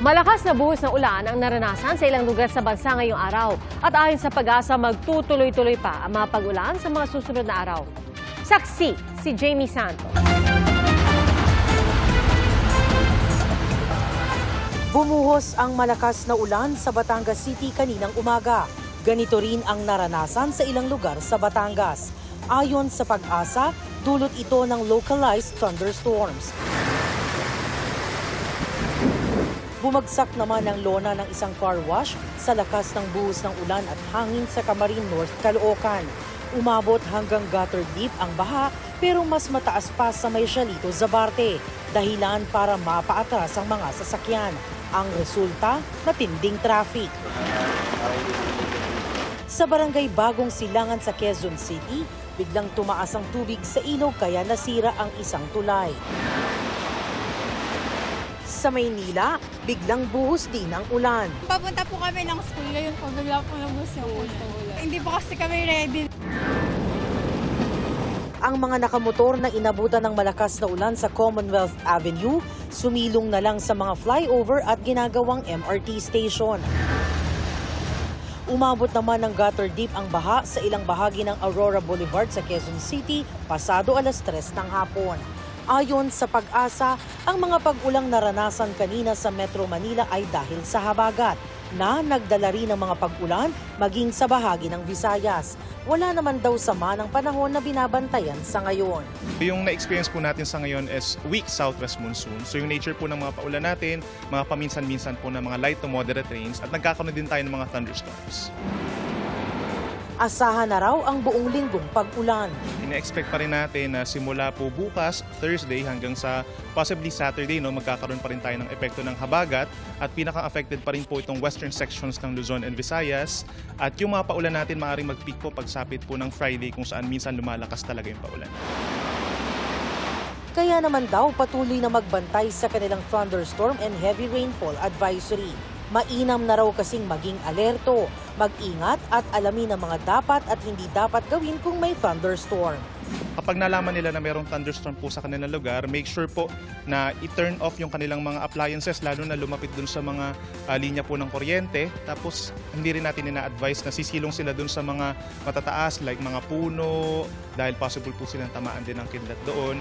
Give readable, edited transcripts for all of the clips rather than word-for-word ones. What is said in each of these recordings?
Malakas na buhos ng ulan ang naranasan sa ilang lugar sa bansa ngayong araw. At ayon sa Pag-asa, magtutuloy-tuloy pa ang mga pag-ulan sa mga susunod na araw. Saksi si Jamie Santos. Bumuhos ang malakas na ulan sa Batangas City kaninang umaga. Ganito rin ang naranasan sa ilang lugar sa Batangas. Ayon sa Pag-asa, dulot ito ng localized thunderstorms. Bumagsak naman ang lona ng isang car wash sa lakas ng buhos ng ulan at hangin sa Camarin North, Caloocan. Umabot hanggang gutter deep ang baha pero mas mataas pa sa May Sialito, Zabarte. Dahilan para mapaatras ang mga sasakyan. Ang resulta, matinding traffic. Sa barangay Bagong Silangan sa Quezon City, biglang tumaas ang tubig sa ilog kaya nasira ang isang tulay. Sa Maynila, biglang buhos din ang ulan. Papunta po kami ng school ngayon po, bigla po ng bus yung ulan. Hindi po kasi kami ready. Ang mga nakamotor na inabutan ng malakas na ulan sa Commonwealth Avenue, sumilong na lang sa mga flyover at ginagawang MRT station. Umabot naman ng gutter deep ang baha sa ilang bahagi ng Aurora Boulevard sa Quezon City pasado 3:00 ng hapon. Ayon sa Pag-asa, ang mga pag-ulang naranasan kanina sa Metro Manila ay dahil sa habagat na nagdala rin ng mga pag-ulan maging sa bahagi ng Visayas. Wala naman daw sama ng panahon na binabantayan sa ngayon. Yung na-experience po natin sa ngayon is weak southwest monsoon. So yung nature po ng mga paulan natin, mga paminsan-minsan po na mga light to moderate rains at nagkakaroon din tayo ng mga thunderstorms. Asahan na raw ang buong linggong pag-ulan. Ina-expect pa rin natin na simula po bukas, Thursday, hanggang sa possibly Saturday, magkakaroon pa rin tayo ng epekto ng habagat at pinaka-affected pa rin po itong western sections ng Luzon and Visayas. At yung mga paulan natin maaaring mag-peak po pagsapit po ng Friday kung saan minsan lumalakas talaga yung paulan. Kaya naman daw patuloy na magbantay sa kanilang thunderstorm and heavy rainfall advisory. Mainam na raw kasing maging alerto, mag-ingat at alamin ang mga dapat at hindi dapat gawin kung may thunderstorm. Kapag nalaman nila na mayroong thunderstorm po sa kanilang lugar, make sure po na i-turn off yung kanilang mga appliances, lalo na lumapit dun sa mga linya po ng kuryente. Tapos hindi rin natin ina-advise na sisilong sila dun sa mga matataas like mga puno dahil possible po silang tamaan din ng kidlat doon.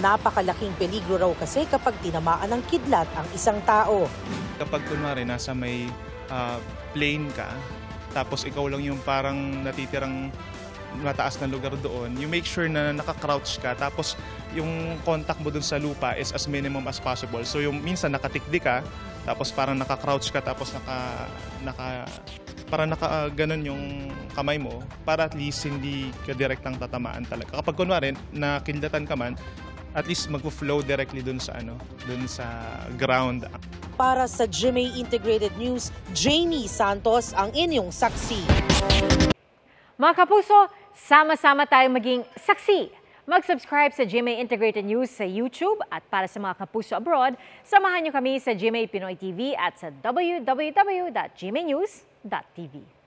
Napakalaking peligro raw kasi kapag tinamaan ng kidlat ang isang tao. Kapag kunwari nasa may plane ka, tapos ikaw lang yung parang natitirang mataas na lugar doon, you make sure na naka-crouch ka, tapos yung contact mo dun sa lupa is as minimum as possible. So yung minsan nakatikdi ka, tapos parang naka-crouch ka, tapos parang naka-ganon yung kamay mo, para at least hindi ka direktang tatamaan talaga. Kapag kunwari nakildatan ka man, at least mag-flow directly dun sa ground. Para sa GMA Integrated News, Jamie Santos ang inyong saksi. Mga kapuso, sama-sama tayong maging saksi. Mag-subscribe sa GMA Integrated News sa YouTube at para sa mga kapuso abroad, samahan niyo kami sa GMA Pinoy TV at sa www.gmanews.tv.